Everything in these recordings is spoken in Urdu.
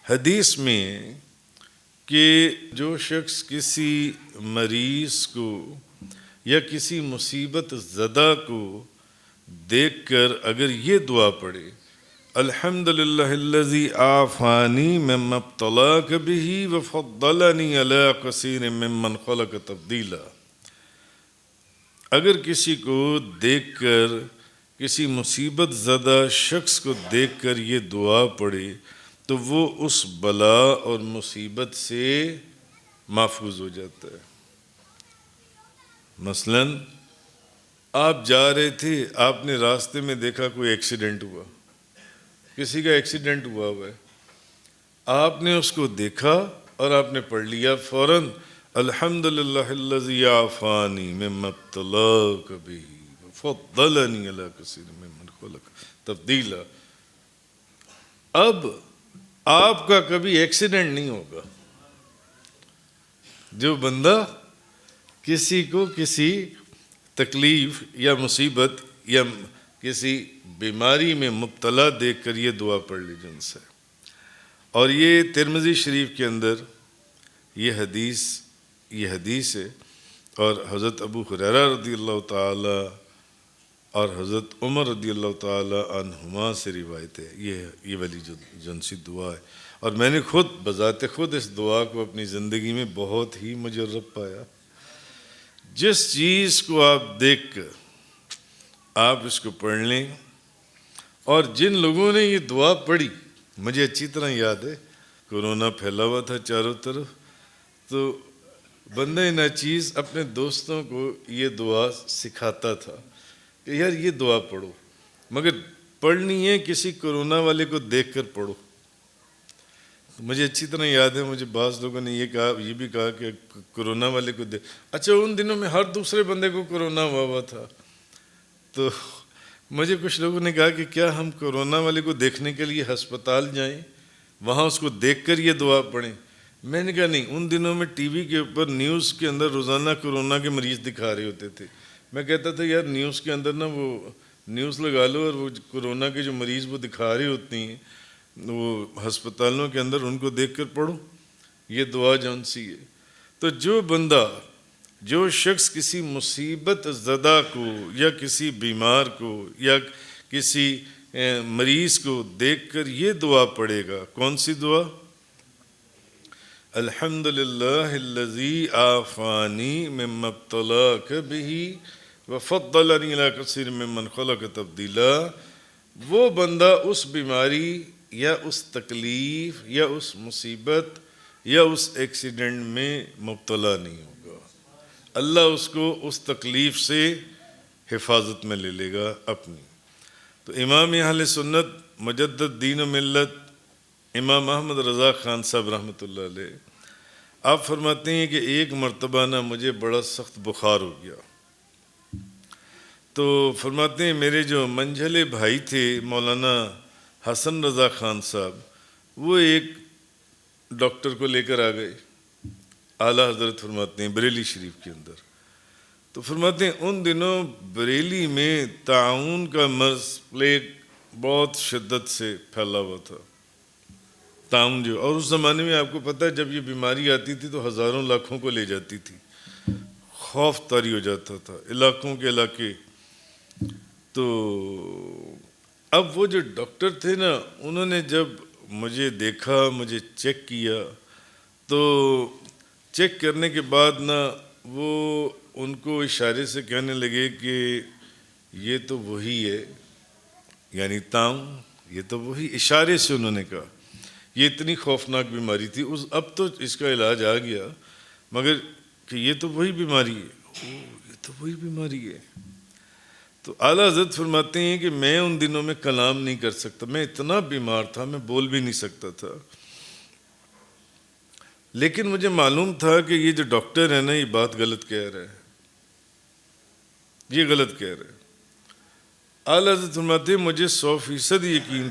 حدیث میں کہ جو شخص کسی مریض کو یا کسی مصیبت زدہ کو دیکھ کر اگر یہ دعا پڑھے الحمدللہ الذی عافانی مما ابتلاک بہ وفضلنی علی کثیر ممن خلق تفضیلا، اگر کسی کو دیکھ کر کسی مصیبت زدہ شخص کو دیکھ کر یہ دعا پڑھے تو وہ اس بلا اور مصیبت سے محفوظ ہو جاتا ہے۔ مثلاً آپ جا رہے تھے، آپ نے راستے میں دیکھا کوئی ایکسیڈنٹ ہوا، کسی کا ایکسیڈنٹ ہوا ہے، آپ نے اس کو دیکھا اور آپ نے پڑھ لیا فوراً الحمدللہ الذی عافانی مما ابتلاک بہ وفضلنی علی کثیر ممن خلق تفضیلا۔ اب آپ کا کبھی ایکسیڈنٹ نہیں ہوگا۔ جو بندہ کسی کو کسی تکلیف یا مصیبت یا کسی بیماری میں مبتلا دیکھ کر یہ دعا پڑھ لیجیے ان سے۔ اور یہ ترمذی شریف کے اندر یہ حدیث ہے، اور حضرت ابو ہریرہ رضی اللہ تعالی اور حضرت عمر رضی اللہ تعالی عنہما سے روایت ہے یہ والی جو سی دعا ہے، اور میں نے خود بذات خود اس دعا کو اپنی زندگی میں بہت ہی مجرب پایا۔ جس چیز کو آپ دیکھ کر آپ اس کو پڑھ لیں، اور جن لوگوں نے یہ دعا پڑھی، مجھے اچھی طرح یاد ہے کورونا پھیلا ہوا تھا چاروں طرف، تو بندہ ناچیز اپنے دوستوں کو یہ دعا سکھاتا تھا کہ یار یہ دعا پڑھو، مگر پڑھنی ہے کسی کورونا والے کو دیکھ کر پڑھو۔ مجھے اچھی طرح یاد ہے، مجھے بعض لوگوں نے یہ بھی کہا کہ کورونا والے کو دیکھ، اچھا ان دنوں میں ہر دوسرے بندے کو کورونا ہوا تھا، تو مجھے کچھ لوگوں نے کہا کہ کیا ہم کورونا والے کو دیکھنے کے لیے ہسپتال جائیں، وہاں اس کو دیکھ کر یہ دعا پڑھیں؟ میں نے کہا نہیں، ان دنوں میں ٹی وی کے اوپر نیوز کے اندر روزانہ کورونا کے مریض دکھا رہے ہوتے تھے، میں کہتا تھا یار نیوز کے اندر نا وہ نیوز لگا لو اور وہ کورونا کے جو مریض وہ دکھا رہے ہوتے ہیں وہ ہسپتالوں کے اندر، ان کو دیکھ کر پڑھو یہ دعا جون سی ہے۔ تو جو شخص کسی مصیبت زدہ کو یا کسی بیمار کو یا کسی مریض کو دیکھ کر یہ دعا پڑھے گا، کون سی دعا؟ الحمدللہ الذی عافانی مما ابتلاک بہ وفضلنی علی کثیر ممن خلق تفضیلا، وہ بندہ اس بیماری یا اس تکلیف یا اس مصیبت یا اس ایکسیڈنٹ میں مبتلا نہیں ہوگا، اللہ اس کو اس تکلیف سے حفاظت میں لے لے گا اپنی۔ تو امام اہل سنت مجدد دین و ملت امام احمد رضا خان صاحب رحمۃ اللہ علیہ، آپ فرماتے ہیں کہ ایک مرتبہ نا مجھے بڑا سخت بخار ہو گیا، تو فرماتے ہیں میرے جو منجھلے بھائی تھے مولانا حسن رضا خان صاحب، وہ ایک ڈاکٹر کو لے کر آ گئے، اعلیٰ حضرت فرماتے ہیں بریلی شریف کے اندر، تو فرماتے ہیں ان دنوں بریلی میں طاعون کا مرض پلیگ بہت شدت سے پھیلا ہوا تھا، طاعون جو، اور اس زمانے میں آپ کو پتہ ہے جب یہ بیماری آتی تھی تو ہزاروں لاکھوں کو لے جاتی تھی، خوف طاری ہو جاتا تھا علاقوں کے علاقے۔ تو اب وہ جو ڈاکٹر تھے نا، انہوں نے جب مجھے دیکھا، مجھے چیک کیا، تو چیک کرنے کے بعد نا وہ ان کو اشارے سے کہنے لگے کہ یہ تو وہی ہے، یعنی طاعون، یہ تو وہی، اشارے سے انہوں نے کہا، یہ اتنی خوفناک بیماری تھی، اب تو اس کا علاج آ گیا، مگر کہ یہ تو وہی بیماری ہے، یہ تو وہی بیماری ہے۔ تو اعلیٰ حضرت فرماتے ہیں کہ میں ان دنوں میں کلام نہیں کر سکتا، میں اتنا بیمار تھا، میں بول بھی نہیں سکتا تھا، لیکن مجھے معلوم تھا کہ یہ جو ڈاکٹر ہے نا یہ بات غلط کہہ رہا ہے، یہ غلط کہہ رہا ہے۔ اعلیٰ حضرت فرماتے ہیں مجھے 100% یقین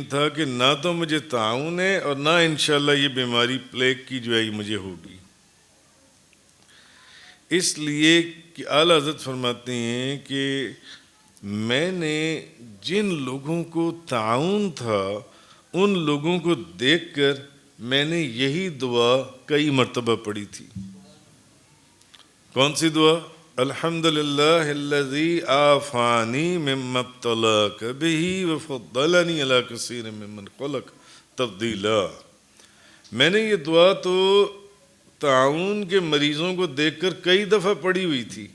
تھا کہ نہ تو مجھے طاعون ہے اور نہ انشاءاللہ یہ بیماری پلیگ کی جو ہے یہ مجھے ہوگی، اس لیے کہ اعلیٰ حضرت فرماتے ہیں کہ میں نے جن لوگوں کو طاعون تھا ان لوگوں کو دیکھ کر میں نے یہی دعا کئی مرتبہ پڑھی تھی۔ کون سی دعا؟ الحمدللہ الذی عافانی مما ابتلاک بہ وفضلنی علی کثیر ممن خلق تفضیلا۔ میں نے یہ دعا تو طاعون کے مریضوں کو دیکھ کر کئی دفعہ پڑھی ہوئی تھی،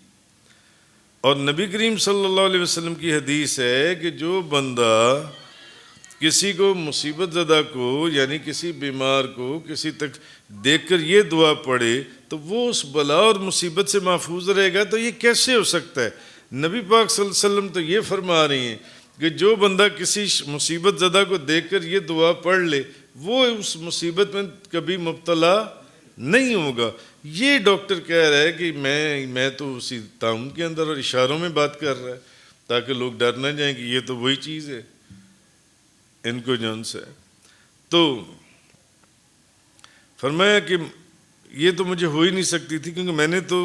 اور نبی کریم صلی اللہ علیہ وسلم کی حدیث ہے کہ جو بندہ کسی کو مصیبت زدہ کو، یعنی کسی بیمار کو کسی تک دیکھ کر یہ دعا پڑھے تو وہ اس بلا اور مصیبت سے محفوظ رہے گا۔ تو یہ کیسے ہو سکتا ہے؟ نبی پاک صلی اللہ علیہ وسلم تو یہ فرما رہی ہیں کہ جو بندہ کسی مصیبت زدہ کو دیکھ کر یہ دعا پڑھ لے وہ اس مصیبت میں کبھی مبتلا نہیں ہوگا۔ یہ ڈاکٹر کہہ رہا ہے کہ میں تو اسی طاعون کے اندر اور اشاروں میں بات کر رہا ہے تاکہ لوگ ڈر نہ جائیں کہ یہ تو وہی چیز ہے ان کو جون سے۔ تو فرمایا کہ یہ تو مجھے ہو ہی نہیں سکتی تھی، کیونکہ میں نے تو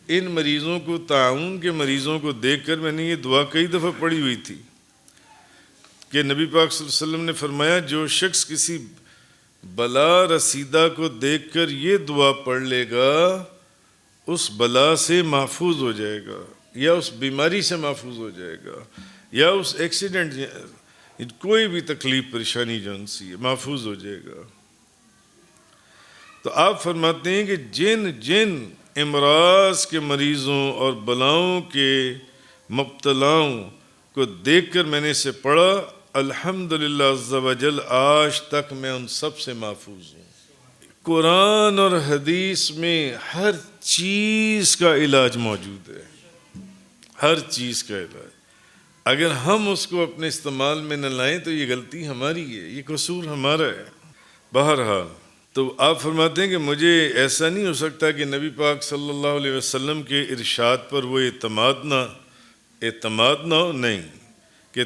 ان مریضوں کو، طاعون کے مریضوں کو دیکھ کر میں نے یہ دعا کئی دفعہ پڑھی ہوئی تھی کہ نبی پاک صلی اللہ علیہ وسلم نے فرمایا جو شخص کسی بلا رسیدہ کو دیکھ کر یہ دعا پڑھ لے گا اس بلا سے محفوظ ہو جائے گا، یا اس بیماری سے محفوظ ہو جائے گا، یا اس ایکسیڈنٹ کوئی بھی تکلیف پریشانی جو ان سی محفوظ ہو جائے گا۔ تو آپ فرماتے ہیں کہ جن امراض کے مریضوں اور بلاؤں کے مبتلاؤں کو دیکھ کر میں نے اسے پڑھا، الحمدللہ عز و جل آج تک میں ان سب سے محفوظ ہوں۔ قرآن اور حدیث میں ہر چیز کا علاج موجود ہے، ہر چیز کا علاج۔ اگر ہم اس کو اپنے استعمال میں نہ لائیں تو یہ غلطی ہماری ہے، یہ قصور ہمارا ہے۔ بہرحال تو آپ فرماتے ہیں کہ مجھے ایسا نہیں ہو سکتا کہ نبی پاک صلی اللہ علیہ وسلم کے ارشاد پر وہ اعتماد نہ ہو، نہیں کہ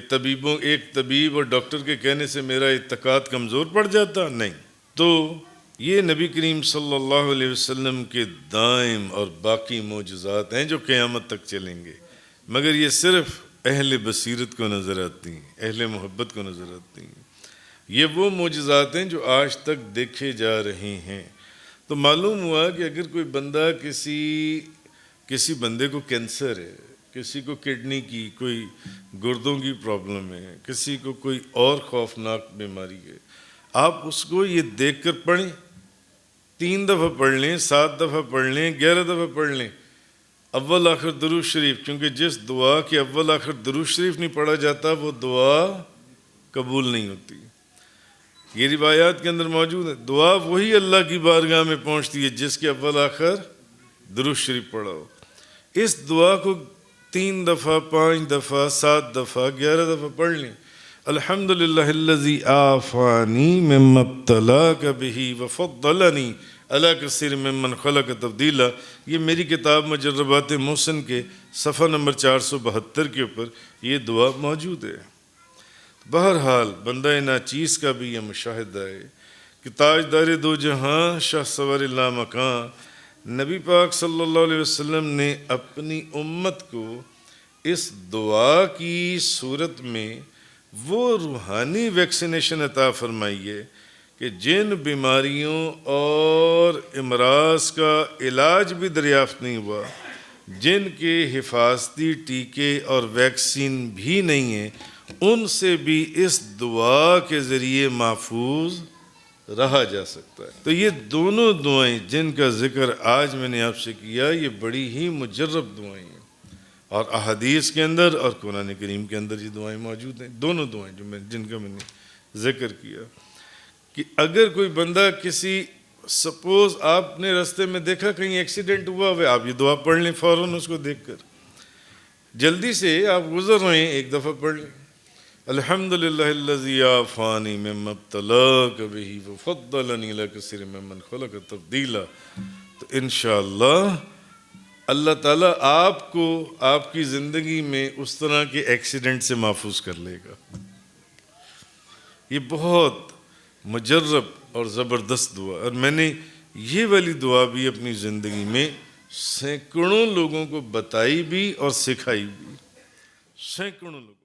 ایک طبیب اور ڈاکٹر کے کہنے سے میرا اعتقاد کمزور پڑ جاتا، نہیں۔ تو یہ نبی کریم صلی اللہ علیہ وسلم کے دائم اور باقی معجزات ہیں جو قیامت تک چلیں گے، مگر یہ صرف اہل بصیرت کو نظر آتی ہیں، اہل محبت کو نظر آتی ہیں۔ یہ وہ معجزات ہیں جو آج تک دیکھے جا رہے ہیں۔ تو معلوم ہوا کہ اگر کوئی بندہ کسی بندے کو کینسر ہے، کسی کو کڈنی کی کوئی گردوں کی پرابلم ہے، کسی کو کوئی اور خوفناک بیماری ہے، آپ اس کو یہ دیکھ کر پڑھیں، 3 دفعہ پڑھ لیں، 7 دفعہ پڑھ لیں، 11 دفعہ پڑھ لیں، اول آخر درود شریف، کیونکہ جس دعا کے اول آخر درود شریف نہیں پڑھا جاتا وہ دعا قبول نہیں ہوتی۔ یہ روایات کے اندر موجود ہے، دعا وہی اللہ کی بارگاہ میں پہنچتی ہے جس کے اول آخر درود شریف پڑھا ہو۔ اس دعا کو 3 دفعہ، 5 دفعہ، 7 دفعہ، 11 دفعہ پڑھ لیں۔ الحمدللہ الذی عافانی مما ابتلاک بہ وفضلنی علی کثیر ممن خلق تفضیلا۔ یہ میری کتاب مجربات محسن کے صفحہ نمبر 472 کے اوپر یہ دعا موجود ہے۔ بہرحال بندہ ناچیز کا بھی یہ مشاہدہ ہے کہ تاجدار دو جہاں شاہ سوار لامکان نبی پاک صلی اللہ علیہ وسلم نے اپنی امت کو اس دعا کی صورت میں وہ روحانی ویکسینیشن عطا فرمائی ہے کہ جن بیماریوں اور امراض کا علاج بھی دریافت نہیں ہوا، جن کے حفاظتی ٹیکے اور ویکسین بھی نہیں ہیں، ان سے بھی اس دعا کے ذریعے محفوظ رہا جا سکتا ہے۔ تو یہ دونوں دعائیں جن کا ذکر آج میں نے آپ سے کیا، یہ بڑی ہی مجرب دعائیں ہیں، اور احادیث کے اندر اور قرآن کریم کے اندر یہ دعائیں موجود ہیں۔ دونوں دعائیں جن کا میں نے ذکر کیا کہ اگر کوئی بندہ سپوز آپ نے رستے میں دیکھا کہیں ایکسیڈنٹ ہوا ہوئے، آپ یہ دعا پڑھ لیں فوراً اس کو دیکھ کر، جلدی سے آپ گزر رہے ہیں، ایک دفعہ پڑھ لیں الحمدللہ الذی عافانی مما ابتلاک بہ وفضلنی علی کثیر ممن خلق تفضیلا۔ تو انشاءاللہ اللہ تعالیٰ آپ کو آپ کی زندگی میں اس طرح کے ایکسیڈنٹ سے محفوظ کر لے گا۔ یہ بہت مجرب اور زبردست دعا، اور میں نے یہ والی دعا بھی اپنی زندگی میں سینکڑوں لوگوں کو بتائی بھی اور سکھائی بھی، سینکڑوں لوگ۔